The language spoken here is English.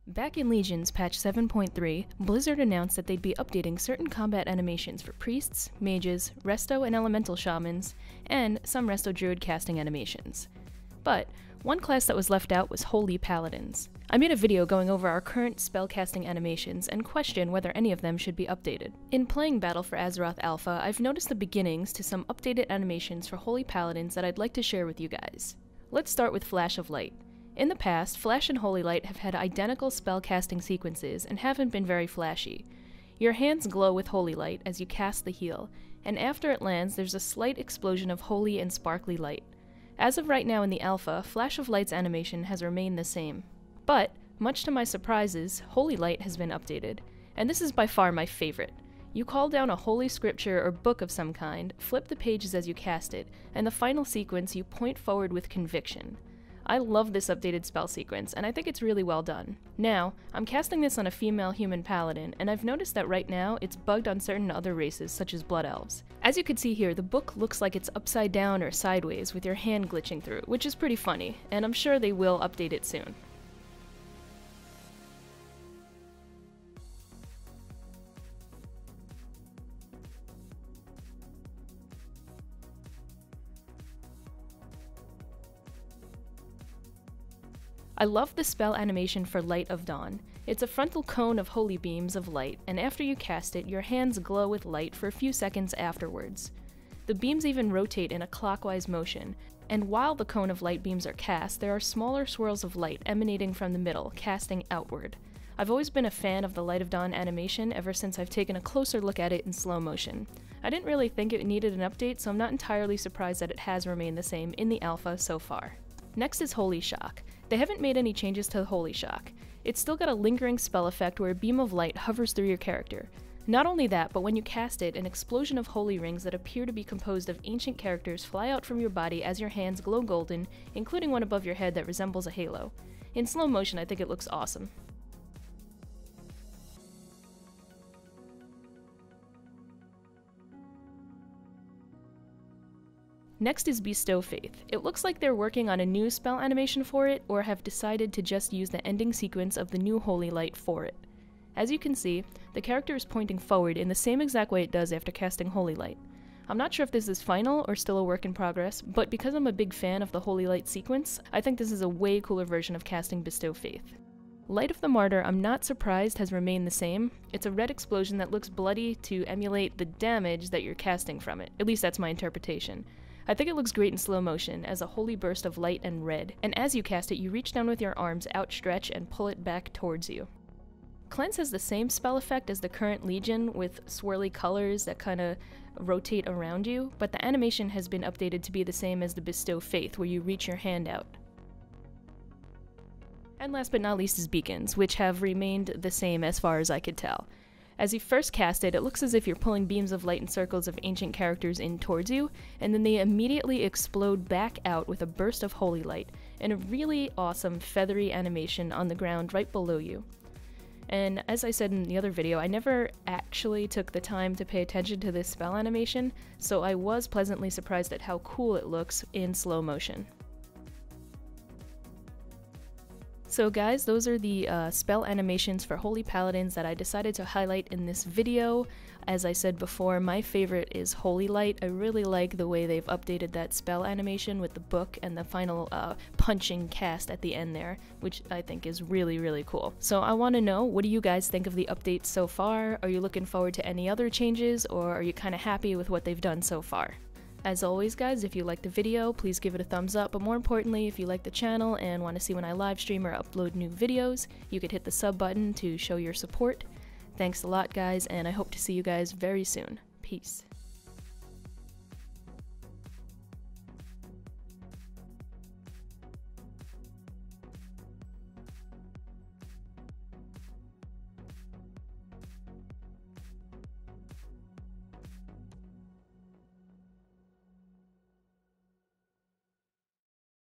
Back in Legion's patch 7.3, Blizzard announced that they'd be updating certain combat animations for priests, mages, resto and elemental shamans, and some resto druid casting animations. But one class that was left out was Holy Paladins. I made a video going over our current spellcasting animations and question whether any of them should be updated. In playing Battle for Azeroth Alpha, I've noticed the beginnings to some updated animations for Holy Paladins that I'd like to share with you guys. Let's start with Flash of Light. In the past, Flash and Holy Light have had identical spellcasting sequences and haven't been very flashy. Your hands glow with Holy Light as you cast the heal, and after it lands there's a slight explosion of holy and sparkly light. As of right now in the alpha, Flash of Light's animation has remained the same. But, much to my surprises, Holy Light has been updated, and this is by far my favorite. You call down a holy scripture or book of some kind, flip the pages as you cast it, and the final sequence you point forward with conviction. I love this updated spell sequence, and I think it's really well done. Now, I'm casting this on a female human paladin, and I've noticed that right now it's bugged on certain other races, such as Blood Elves. As you can see here, the book looks like it's upside down or sideways with your hand glitching through, which is pretty funny, and I'm sure they will update it soon. I love the spell animation for Light of Dawn. It's a frontal cone of holy beams of light, and after you cast it, your hands glow with light for a few seconds afterwards. The beams even rotate in a clockwise motion, and while the cone of light beams are cast, there are smaller swirls of light emanating from the middle, casting outward. I've always been a fan of the Light of Dawn animation ever since I've taken a closer look at it in slow motion. I didn't really think it needed an update, so I'm not entirely surprised that it has remained the same in the alpha so far. Next is Holy Shock. They haven't made any changes to the Holy Shock. It's still got a lingering spell effect where a beam of light hovers through your character. Not only that, but when you cast it, an explosion of holy rings that appear to be composed of ancient characters fly out from your body as your hands glow golden, including one above your head that resembles a halo. In slow motion, I think it looks awesome. Next is Bestow Faith. It looks like they're working on a new spell animation for it, or have decided to just use the ending sequence of the new Holy Light for it. As you can see, the character is pointing forward in the same exact way it does after casting Holy Light. I'm not sure if this is final or still a work in progress, but because I'm a big fan of the Holy Light sequence, I think this is a way cooler version of casting Bestow Faith. Light of the Martyr, I'm not surprised, has remained the same. It's a red explosion that looks bloody to emulate the damage that you're casting from it. At least that's my interpretation. I think it looks great in slow motion, as a holy burst of light and red, and as you cast it, you reach down with your arms, outstretch, and pull it back towards you. Cleanse has the same spell effect as the current Legion, with swirly colors that kinda rotate around you, but the animation has been updated to be the same as the Bestow Faith, where you reach your hand out. And last but not least is Beacons, which have remained the same as far as I could tell. As you first cast it, it looks as if you're pulling beams of light and circles of ancient characters in towards you, and then they immediately explode back out with a burst of holy light, and a really awesome feathery animation on the ground right below you. And as I said in the other video, I never actually took the time to pay attention to this spell animation, so I was pleasantly surprised at how cool it looks in slow motion. So guys, those are the spell animations for Holy Paladins that I decided to highlight in this video. As I said before, my favorite is Holy Light. I really like the way they've updated that spell animation with the book and the final punching cast at the end there, which I think is really, really cool. So I want to know, what do you guys think of the updates so far? Are you looking forward to any other changes, or are you kind of happy with what they've done so far? As always guys, if you liked the video, please give it a thumbs up, but more importantly, if you like the channel and want to see when I live stream or upload new videos, you could hit the sub button to show your support. Thanks a lot guys, and I hope to see you guys very soon. Peace.